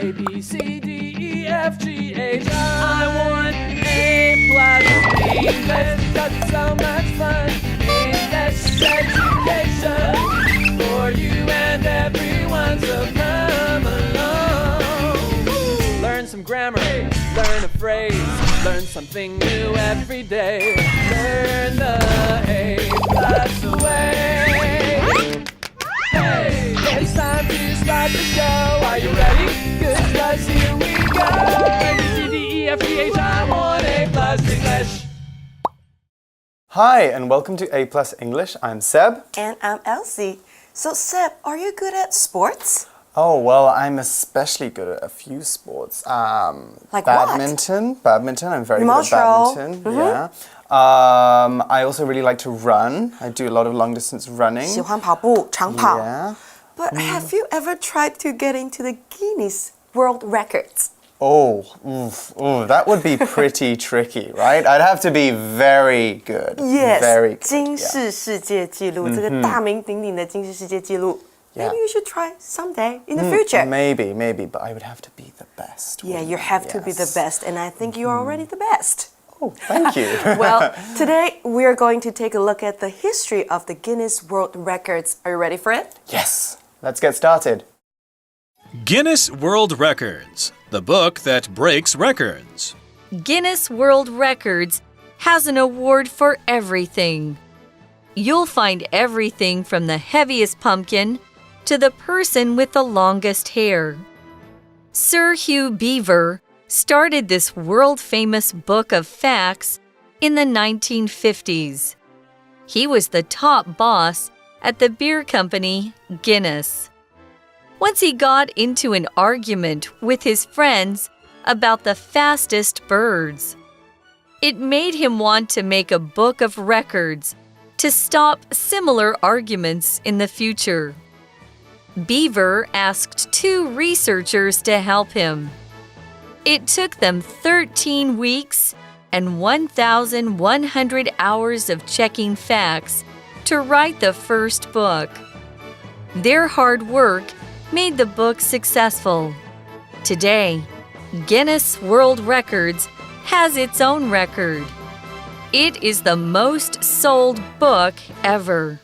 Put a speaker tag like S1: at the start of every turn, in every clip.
S1: A, B, C, D, E, F, G, H. I want A+ English because it's so much fun. English education for you and everyone, so come along. Learn some grammar, learn a phrase, learn something new every day. Learn the A+ way. Hey, it's time to start the show. Are you ready? Good, 'cause here we go. A, B, C, D, E, F, G, H, I want A+ English.
S2: Hi, and welcome to A+ English. I'm Seb.
S3: And I'm Elsie. So Seb, are you good at sports?
S2: Oh, well, I'm especially good at a few sports.
S3: Like
S2: badminton.
S3: what?
S2: Badminton. I'm very good at badminton. Yeah. I also really like to run. I do a lot of long distance running.
S3: 喜欢跑步，长跑。
S2: Yeah.
S3: But have you ever tried to get into the Guinness World Records?
S2: Oh, that would be pretty tricky, right? I'd have to be very good.
S3: Yes,
S2: Very good.
S3: 金氏世界纪录，这个大名鼎鼎的金氏世界纪录。
S2: Yeah.
S3: Maybe you should try someday in the future.
S2: Maybe, but I would have to be the best.
S3: Yeah, you have to be the best, and I think you're already the best.
S2: Oh, thank you.
S3: Well, today we are going to take a look at the history of the Guinness World Records. Are you ready for it?
S2: Yes, let's get started.
S4: Guinness World Records, the book that breaks records.
S5: Guinness World Records has an award for everything. You'll find everything from the heaviest pumpkin to the person with the longest hair. Sir Hugh Beaver started this world-famous book of facts in the 1950s. He was the top boss at the beer company Guinness. Once he got into an argument with his friends about the fastest birds. It made him want to make a book of records to stop similar arguments in the future. Beaver asked 2 researchers to help him. It took them 13 weeks and 1,100 hours of checking facts to write the first book. Their hard work made the book successful. Today, Guinness World Records has its own record. It is the most sold book ever.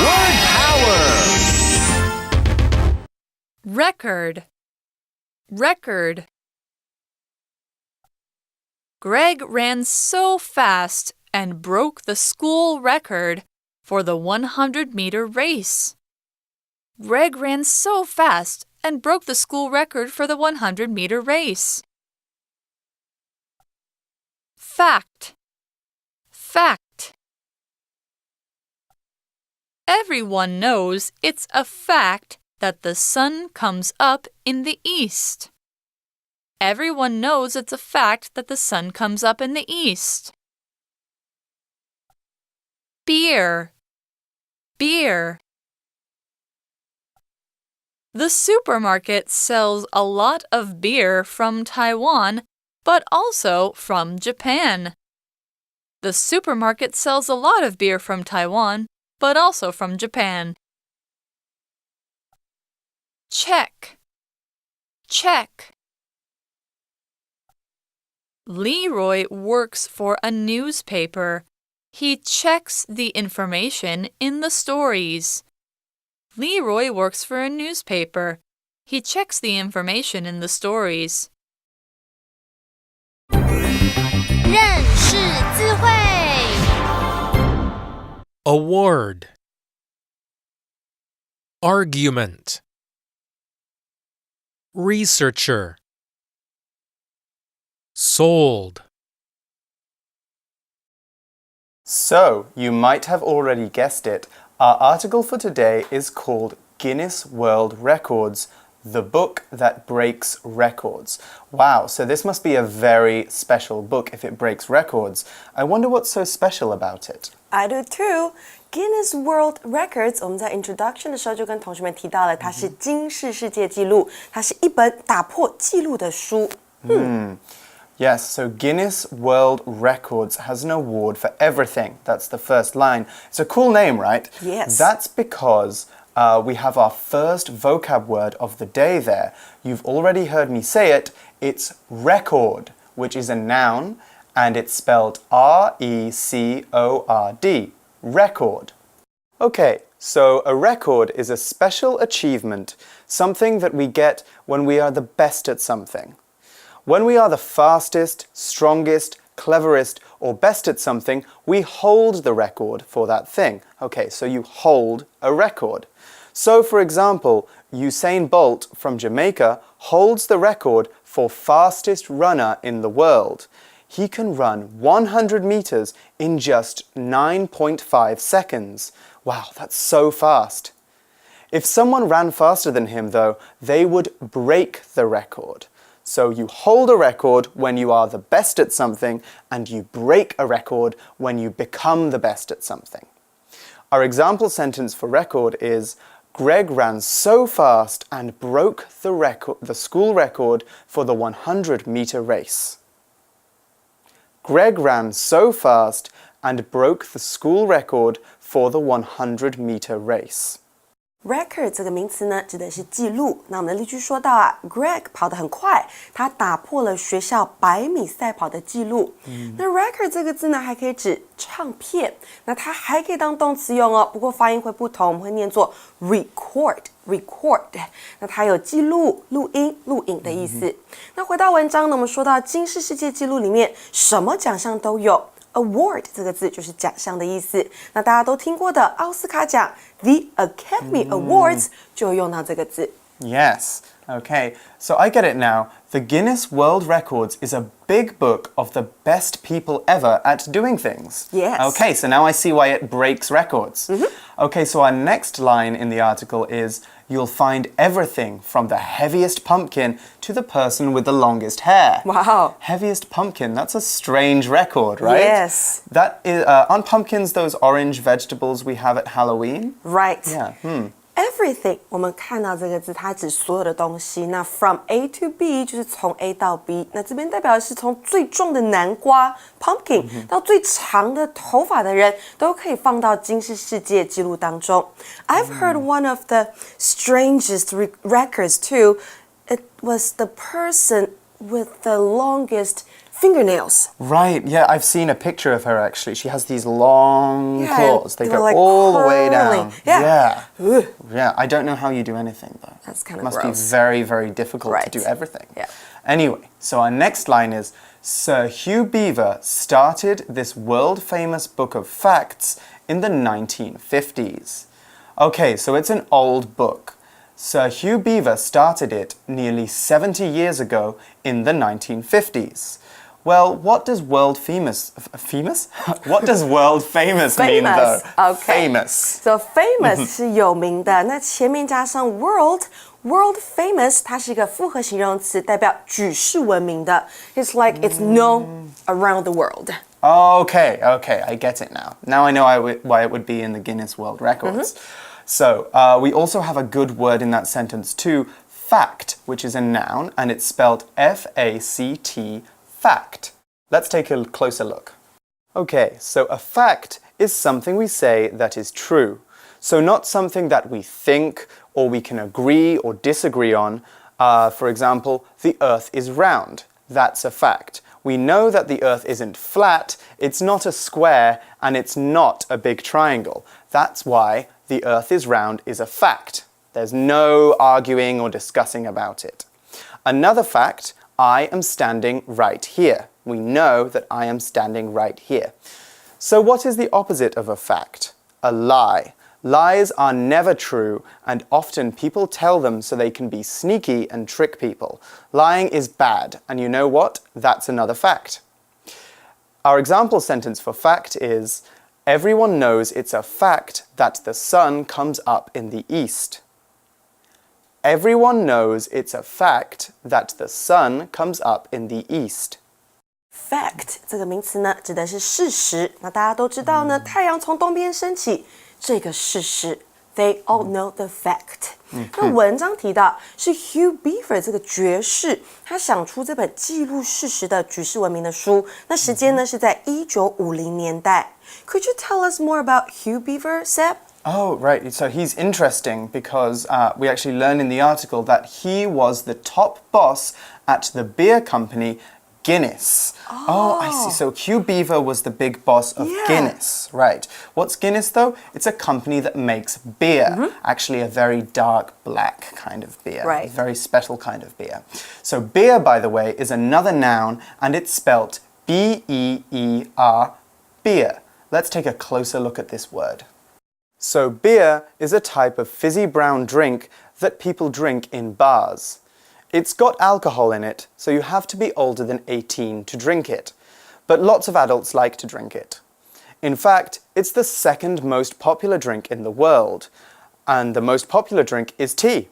S4: Word power!
S6: Record. Record. Greg ran so fast and broke the school record for the 100-meter race. Greg ran so fast and broke the school record for the 100-meter race. Fact. Fact. Everyone knows it's a fact that the sun comes up in the east. Everyone knows it's a fact that the sun comes up in the east. Beer. Beer. The supermarket sells a lot of beer from Taiwan, but also from Japan. The supermarket sells a lot of beer from Taiwan, but also from Japan. Check. Check. Leroy works for a newspaper. He checks the information in the stories. Leroy works for a newspaper. He checks the information in the stories.
S7: 认识字汇
S8: Award. Argument. Researcher. Sold.
S2: So, you might have already guessed it. Our article for today is called Guinness World Records, the book that breaks records. Wow, so this must be a very special book if it breaks records. I wonder what's so special about it.
S3: I do too. Guinness World Records， 我们在 introduction 的时候就跟同学们提到了，它是金氏世界纪录，它是一本打破纪录的书。
S2: Yes, so Guinness World Records has an award for everything. That's the first line. It's a cool name, right?
S3: Yes.
S2: That's because we have our first vocab word of the day there. You've already heard me say it. It's record, which is a noun, and it's spelled R-E-C-O-R-D. Record. Okay, so a record is a special achievement, something that we get when we are the best at something. When we are the fastest, strongest, cleverest, or best at something, we hold the record for that thing. Okay, so you hold a record. So, for example, Usain Bolt from Jamaica holds the record for fastest runner in the world. He can run 100 meters in just 9.5 seconds. Wow, that's so fast. If someone ran faster than him, though, they would break the record. So you hold a record when you are the best at something, and you break a record when you become the best at something. Our example sentence for record is, Greg ran so fast and broke the school record for the 100-meter race. Greg ran so fast and broke the school record for the 100-meter race.
S3: Record 这个名词呢，指的是记录。那我们的例句说到啊 ，Greg 跑得很快，他打破了学校100米赛跑的记录。那 record 这个字呢，还可以指唱片，那它还可以当动词用哦，不过发音会不同，我们会念作 record。那它有记录、录音、录影的意思。那回到文章呢，我们说到金氏世界纪录里面，什么奖项都有。Award 这个字就是奖项的意思。那大家都听过的奥斯卡奖 The Academy Awards 就用到这个字。
S2: Yes. Okay, so I get it now. The Guinness World Records is a big book of the best people ever at doing things.
S3: Yes.
S2: Okay, so now I see why it breaks records. Okay, so our next line in the article is, you'll find everything from the heaviest pumpkin to the person with the longest hair.
S3: Wow.
S2: Heaviest pumpkin, that's a strange record, right?
S3: Yes.
S2: That is, aren't pumpkins those orange vegetables we have at Halloween?
S3: Right.
S2: Yeah.
S3: Everything 我们看到这个字，它指所有的东西。那 from A to B 就是从 A 到 B。那这边代表的是从最重的南瓜 pumpkin 到最长的头发的人，都可以放到金氏世界纪录当中。I've heard one of the strangest records too. It was the person with the longest fingernails.
S2: Right, yeah, I've seen a picture of her actually. She has these long claws. They go
S3: like
S2: all the way
S3: curling.
S2: down.
S3: Yeah.
S2: Yeah, I don't know how you do anything though.
S3: That's kind of
S2: Must
S3: gross.
S2: be very, very difficult
S3: Right.
S2: to do everything.
S3: Yeah.
S2: Anyway, so our next line is, Sir Hugh Beaver started this world-famous book of facts in the 1950s. Okay, so it's an old book. Sir Hugh Beaver started it nearly 70 years ago in the 1950s. Well, what does world famous? What does world famous mean though?
S3: Okay.
S2: Famous.
S3: So famous 是有名的，那前面加上 world famous 它是一个复合形容词，代表举世闻名的。It's like it's known around the world.
S2: Okay, I get it now. Now I know why it would be in the Guinness World Records. So, we also have a good word in that sentence too, fact, which is a noun, and it's spelled F-A-C-T, fact. Let's take a closer look. Okay, so a fact is something we say that is true. So not something that we think or we can agree or disagree on. For example, the earth is round. That's a fact. We know that the earth isn't flat, it's not a square, and it's not a big triangle. That's why the earth is round is a fact. There's no arguing or discussing about it. Another fact, I am standing right here. We know that I am standing right here. So what is the opposite of a fact? A lie. Lies are never true, and often people tell them so they can be sneaky and trick people. Lying is bad, and you know what? That's another fact. Our example sentence for fact is, everyone knows it's a fact that the sun comes up in the east. Everyone knows it's a fact that the sun comes up in the east.
S3: Fact 这个名词呢，指的是事实。那大家都知道呢，太阳从东边升起，这个事实。They all know the fact. 那文章提到是 Hugh Beaver 这个爵士，他想出这本记录事实的举世闻名的书。那时间呢是在1950年代。Could you tell us more about Hugh Beaver, Seb?
S2: Oh, right. So he's interesting because we actually learn in the article that he was the top boss at the beer company Guinness. Oh, I see. So Hugh Beaver was the big boss of Guinness. Right. What's Guinness, though? It's a company that makes beer. Actually, a very dark black kind of beer.
S3: Right.
S2: A very special kind of beer. So beer, by the way, is another noun, and it's spelt B-E-E-R, beer. Let's take a closer look at this word. So beer is a type of fizzy brown drink that people drink in bars. It's got alcohol in it, so you have to be older than 18 to drink it. But lots of adults like to drink it. In fact, it's the second most popular drink in the world, and the most popular drink is tea.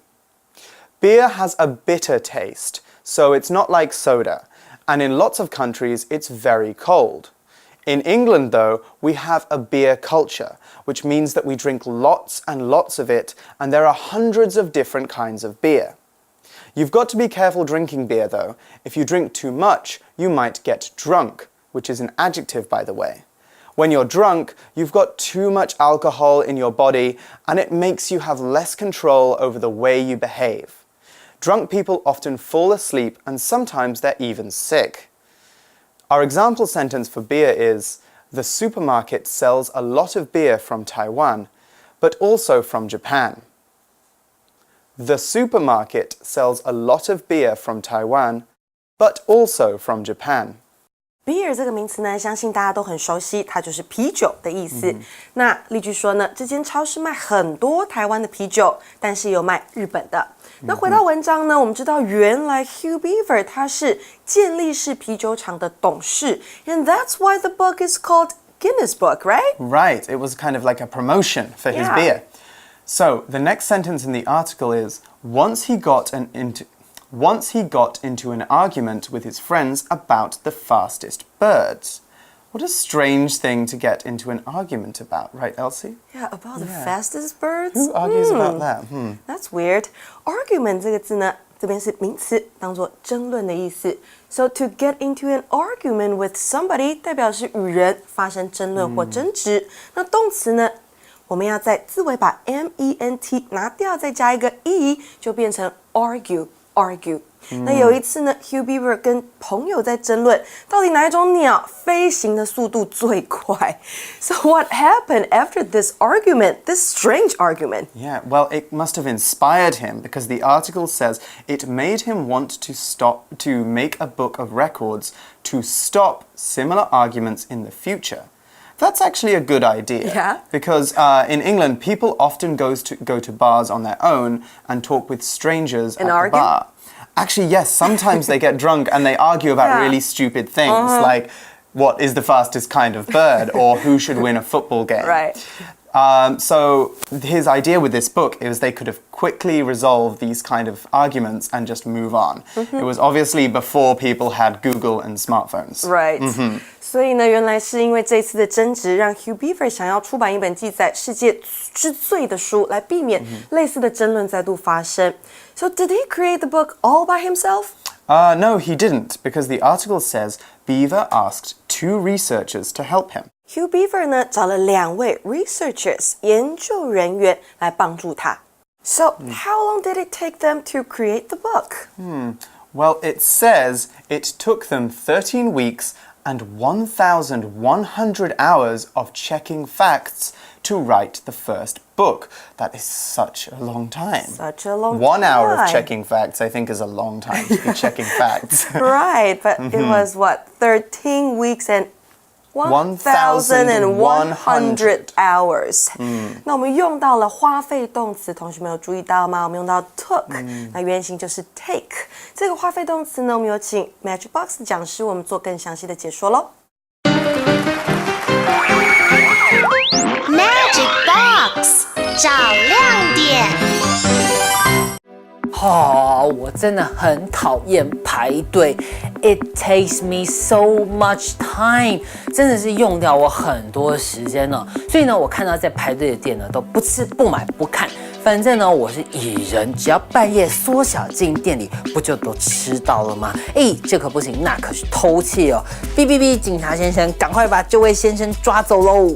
S2: Beer has a bitter taste, so it's not like soda, and in lots of countries it's very cold. In England, though, we have a beer culture, which means that we drink lots and lots of it, and there are hundreds of different kinds of beer. You've got to be careful drinking beer, though. If you drink too much, you might get drunk, which is an adjective, by the way. When you're drunk, you've got too much alcohol in your body, and it makes you have less control over the way you behave. Drunk people often fall asleep, and sometimes they're even sick. Our example sentence for beer is, the supermarket sells a lot of beer from Taiwan, but also from Japan. The supermarket sells a lot of beer from Taiwan, but also from Japan.
S3: Beer 这个名词呢，相信大家都很熟悉，它就是啤酒的意思。那例句说呢，这间超市卖很多台湾的啤酒，但是也有卖日本的。那回到文章呢，我们知道原来 Hugh Beaver 他是健力士啤酒厂的董事 ，and that's why the book is called Guinness Book, right?
S2: Right, it was kind of like a promotion for his beer. So, the next sentence in the article is, once he got into an argument with his friends about the fastest birds. What a strange thing to get into an argument about, right, Elsie?
S3: Yeah, about the fastest birds?
S2: Who argues about that?
S3: That's weird. Argument 这个字呢，这边是名词，当作争论的意思。So to get into an argument with somebody 代表是与人发生争论或争执。那动词呢，我们要在字尾把 ment 拿掉，再加一个 e， 就变成 argue。那有一次呢 Hugh Beaver 跟朋友在争论，到底哪一种鸟飞行的速度最快 So what happened after this argument, this strange argument?
S2: Yeah, well, it must have inspired him because the article says it made him want to make a book of records to stop similar arguments in the future. That's actually a good idea.
S3: Yeah.
S2: Because in England, people often go to bars on their own and talk with strangers at the bar. Actually, yes, sometimes they get drunk and they argue about really stupid things like what is the fastest kind of bird or who should win a football game.
S3: Right.
S2: So his idea with this book is they could have quickly resolved these kind of arguments and just move on. It was obviously before people had Google and smartphones.
S3: Right. 所以呢，原来是因为这次的争执，让 Hugh Beaver 想要出版一本记载世界之最的书，来避免类似的争论再度发生。So did he create the book all by himself?
S2: No, he didn't, because the article says Beaver asked 2 researchers to help him.
S3: Hugh Beaver 呢找了2位 researchers 研究人员来帮助他。So how long did it take them to create the book?
S2: Well, it says it took them 13 weeks and 1,100 hours of checking facts to write the first book. That is such a long time.
S3: Such a long
S2: 1 hour of
S3: time.
S2: checking facts, I think, is a long time to be checking facts.
S3: Right, but it was what, 13 weeks and 1,100 hours. 那我们用到了花费动词，同学们有注意到吗？我们用到 took，那原型就是 take。这个花费动词呢，我们有请 Magic Box 的讲师，我们做更详细的解说咯。
S7: Magic Box 找亮点。
S9: 我真的很讨厌排队 It takes me so much time 真的是用掉我很多时间呢。所以呢，我看到在排队的店呢，都不吃不买不看。反正呢，我是蚁人，只要半夜缩小进店里，不就都吃到了吗？这可不行，那可是偷窃哦！哔哔哔，警察先生，赶快把这位先生抓走喽！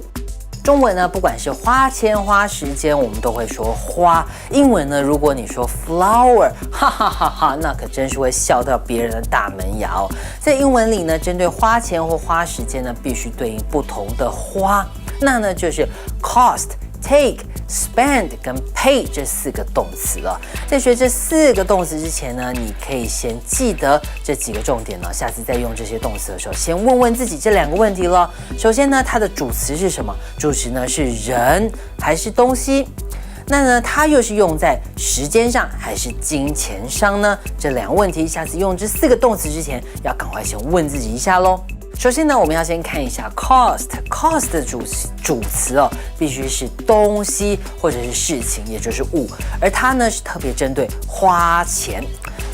S9: 中文呢，不管是花钱花时间，我们都会说花。英文呢，如果你说 flower， 哈哈哈哈，那可真是会笑到别人的大门牙哦。在英文里呢，针对花钱或花时间呢，必须对应不同的花，那呢就是 cost、take、spend 跟 pay 这4个动词了。在学这4个动词之前呢，你可以先记得这几个重点呢，下次再用这些动词的时候，先问问自己这2个问题了。首先呢，它的主词是什么？主词呢是人还是东西？那呢，它又是用在时间上还是金钱上呢？这2个问题，下次用这4个动词之前，要赶快先问自己一下咯。首先呢，我们要先看一下 cost 的主词哦，必须是东西或者是事情，也就是物，而它呢是特别针对花钱。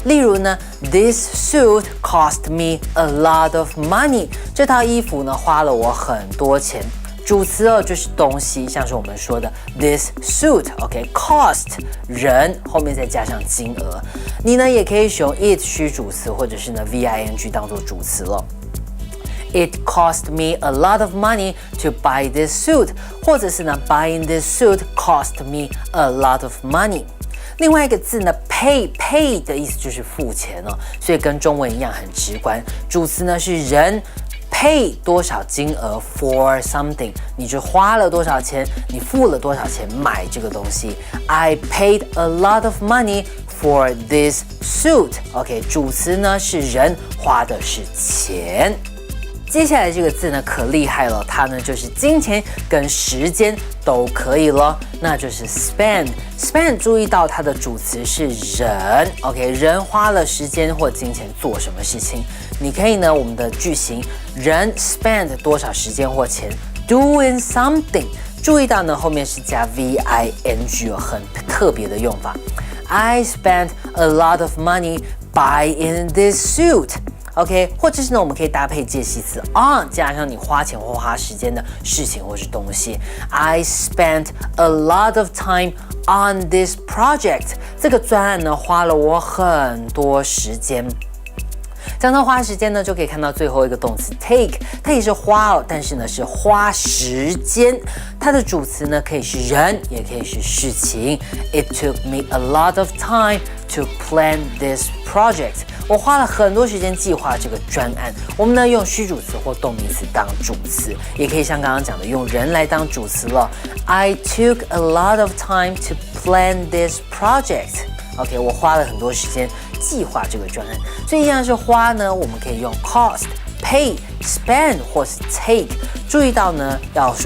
S9: 例如呢 ，This suit cost me a lot of money。这套衣服呢花了我很多钱。主词哦就是东西，像是我们说的 this suit，OK，cost 人后面再加上金额。你呢也可以使用 it 虚主词，或者是呢 VING 当做主词了。It cost me a lot of money to buy this suit， 或者是呢 buying this suit cost me a lot of money。另外一个字呢 pay 的意思就是付钱哦，所以跟中文一样很直观。主词呢是人。pay 多少金额 for something， 你就花了多少钱，你付了多少钱买这个东西。I paid a lot of money for this suit。OK， 主词呢是人，花的是钱。接下来这个字呢可厉害了，它呢就是金钱跟时间都可以了，那就是 spend。注意到它的主词是人 ，OK， 人花了时间或金钱做什么事情？你可以呢，我们的句型人 spend 多少时间或钱 doing something， 注意到呢后面是加 VING 哦，很特别的用法。I spent a lot of money buying this suit。OK， 或者是呢，我们可以搭配介系词 on 加上你花钱或花时间的事情或是东西。I spent a lot of time on this project。这个专案呢，花了我很多时间。讲到花时间呢，就可以看到最后一个动词 take， 它也是花哦，但是呢是花时间。它的主词呢可以是人，也可以是事情。It took me a lot of time to plan this project。我花了很多时间计划这个专案。我们呢用虚主词或动名词当主词，也可以像刚刚讲的用人来当主词了。I took a lot of time to plan this project。OK， 我花了很多时间计划这个专案，所以一样是花呢，我们可以用 cost、pay、spend 或是 take。注意到呢，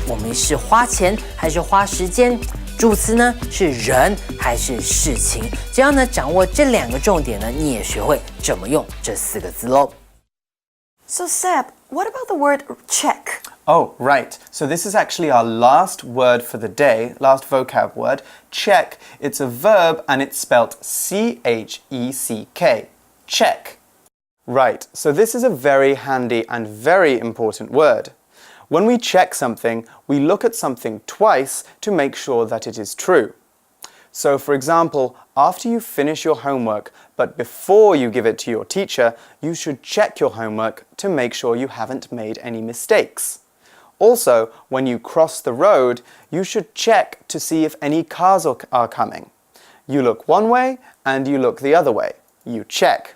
S9: 我们是花钱还是花时间？主词呢是人还是事情？只要呢掌握这2个重点呢，你也学会怎么用这4个字喽。
S3: So Seb, what about the word check?
S2: Oh, right. So this is actually our last word for the day, last vocab word. Check. It's a verb and it's spelt C-H-E-C-K. Check. Right. So this is a very handy and very important word. When we check something, we look at something twice to make sure that it is true. So, for example, after you finish your homework, but before you give it to your teacher, you should check your homework to make sure you haven't made any mistakes. Also, when you cross the road, you should check to see if any cars are coming. You look one way and you look the other way. You check.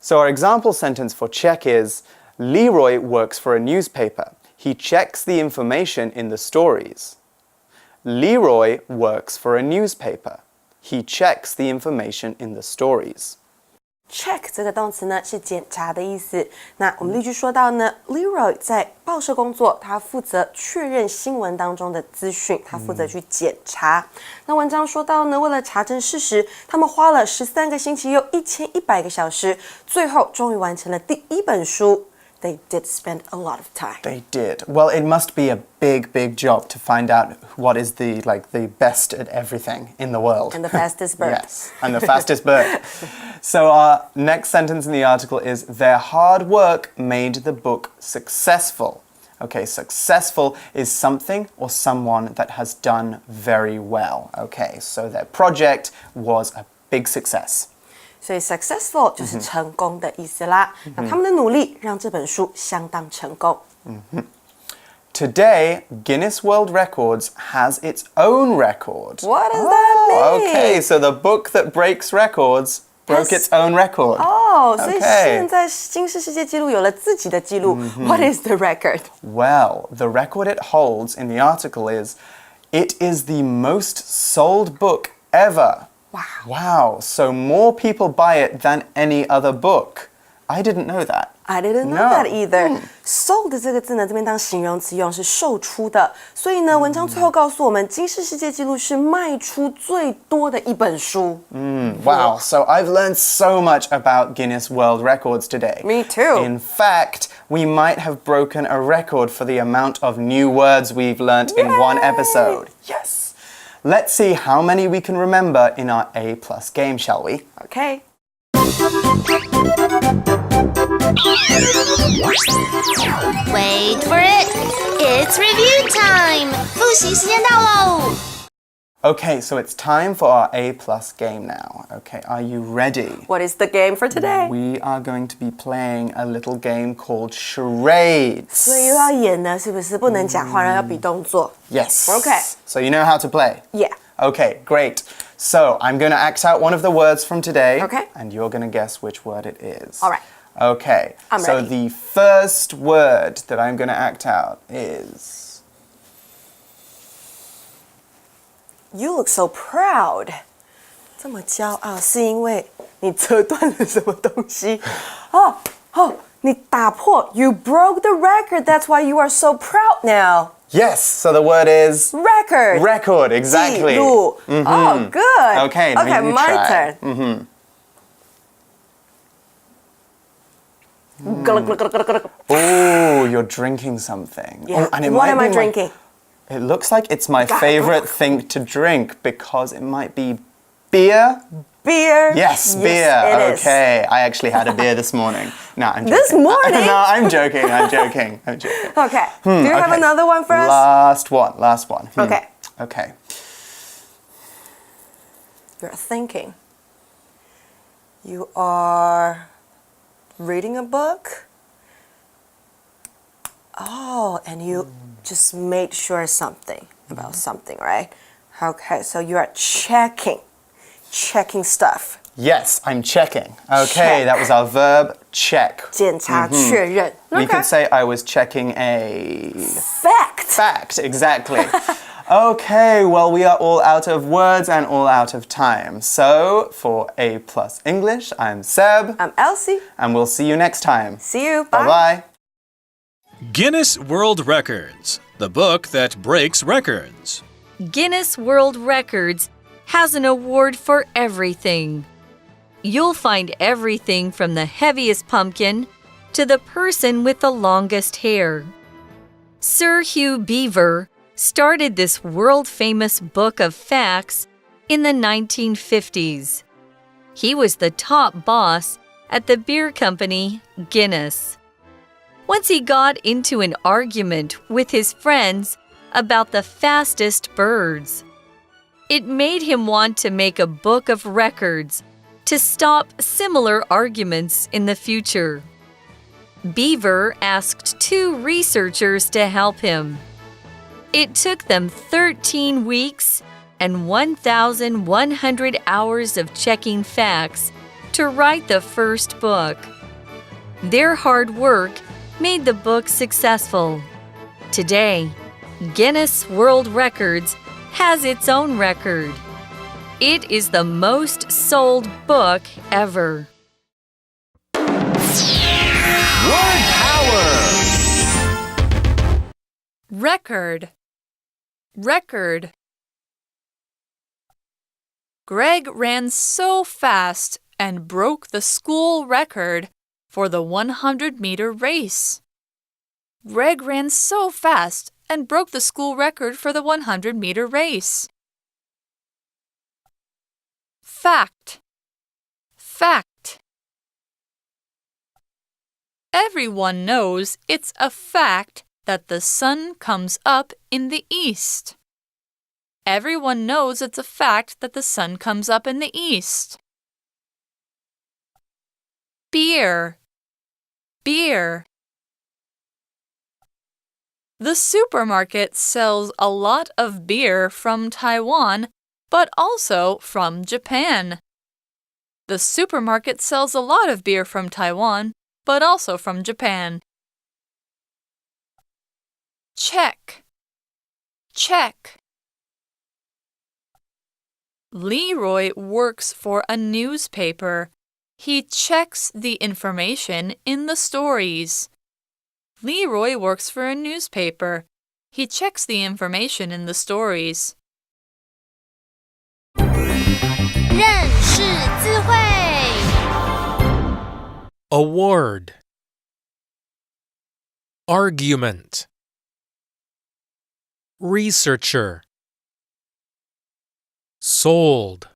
S2: So our example sentence for check is, Leroy works for a newspaper. He checks the information in the stories. Leroy works for a newspaper. He checks the information in the stories.
S3: Check 这个动词呢是检查的意思。那我们例句说到呢 ，Leroy 在报社工作，他负责确认新闻当中的资讯，他负责去检查。那文章说到呢，为了查证事实，他们花了13个星期又1100个小时，最后终于完成了第1本书。They did spend a lot of time.
S2: They did. Well, it must be a big, big job to find out what is the best at everything in the world.
S3: And the fastest bird.
S2: Yes, and the fastest bird. So our next sentence in the article is, their hard work made the book successful. Okay, successful is something or someone that has done very well. Okay, so their project was a big success.
S3: 所以 successful 就是成功的意思啦。那他们的努力让这本书相当成功。
S2: today, Guinness World Records has its own record.
S3: What does that mean?
S2: Okay, so the book that breaks records broke its own record.
S3: 所以现在金氏世界纪录有了自己的记录。What is the record?
S2: Well, the record it holds in the article is, it is the most sold book ever. Wow, so more people buy it than any other book. I didn't know that.
S3: I didn't know that either. Sold 这个字呢，这边当形容词用是售出的，所以呢，文章最后告诉我们，金氏世界纪录是卖出最多的一本书。
S2: Wow, so I've learned so much about Guinness World Records today.
S3: Me too.
S2: In fact, we might have broken a record for the amount of new words we've learnt in one episode. Yes. Let's see how many we can remember in our A+ game, shall we?
S3: Okay.
S7: Wait for it. It's review time. 复习时间到喽。
S2: Okay, so it's time for our A+ game now. Okay, are you ready?
S3: What is the game for today?
S2: We are going to be playing a little game called charades.
S3: 所以又要演呢，是不是？不能讲话，然后要比动作。
S2: Yes.
S3: Okay.
S2: So you know how to play?
S3: Yeah.
S2: Okay, great. So I'm going to act out one of the words from today.
S3: Okay.
S2: And you're going to guess which word it is.
S3: All right.
S2: Okay.
S3: I'm
S2: so
S3: ready.
S2: the first word that I'm going to act out is...
S3: You look so proud. 这么骄傲，是因为你折断了什么东西？你打破 You broke the record. That's why you are so proud now.
S2: Yes, so the word is...
S3: Record.
S2: Record, exactly.
S3: 记录。Oh, good.
S2: Okay, now
S3: okay,
S2: you
S3: my
S2: try.
S3: turn.
S2: Oh, you're drinking something.
S3: Yeah.
S2: Oh, and it
S3: What
S2: might
S3: am
S2: be
S3: I drinking?
S2: It looks like it's my favorite thing to drink because it might be beer.
S3: Beer.
S2: Yes, beer.
S3: It is.
S2: Okay, I actually had a beer this morning. No, I'm joking.
S3: This morning?
S2: No, I'm joking. I'm joking.
S3: Okay. Do you have
S2: okay.
S3: another one for us?
S2: Last one.
S3: Okay.
S2: Okay.
S3: You're thinking. You are reading a book. Oh, and you just made sure something about something, right? Okay, so you are checking stuff.
S2: Yes, I'm checking. Okay, that was our verb check.
S3: 检查确认.
S2: We
S3: Okay.
S2: could say I was checking a...
S3: Fact.
S2: Fact, exactly. Okay, well, we are all out of words and all out of time. So, for A+ English, I'm Seb.
S3: I'm Elsie.
S2: And we'll see you next time.
S3: See you. Bye.
S2: Bye-bye.
S4: Guinness World Records, the book that breaks records.
S5: Guinness World Records has an award for everything. You'll find everything from the heaviest pumpkin to the person with the longest hair. Sir Hugh Beaver started this world-famous book of facts in the 1950s. He was the top boss at the beer company Guinness. Once he got into an argument with his friends about the fastest birds. It made him want to make a book of records to stop similar arguments in the future. Beaver asked 2 researchers to help him. It took them 13 weeks and 1,100 hours of checking facts to write the first book. Their hard work made the book successful. Today, Guinness World Records has its own record. It is the most sold book ever.
S1: Word power.
S6: Record. Record. Greg ran so fast and broke the school record for the 100-meter race. Greg ran so fast and broke the school record for the 100-meter race. Fact. Fact. Everyone knows it's a fact that the sun comes up in the east. Everyone knows it's a fact that the sun comes up in the east. Beer. Beer. The supermarket sells a lot of beer from Taiwan, but also from Japan. The supermarket sells a lot of beer from Taiwan, but also from Japan. Check. Check. Leroy works for a newspaper. He checks the information in the stories. Leroy works for a newspaper. He checks the information in the stories.
S7: 认识字汇。
S8: Award. Argument. Researcher. Sold.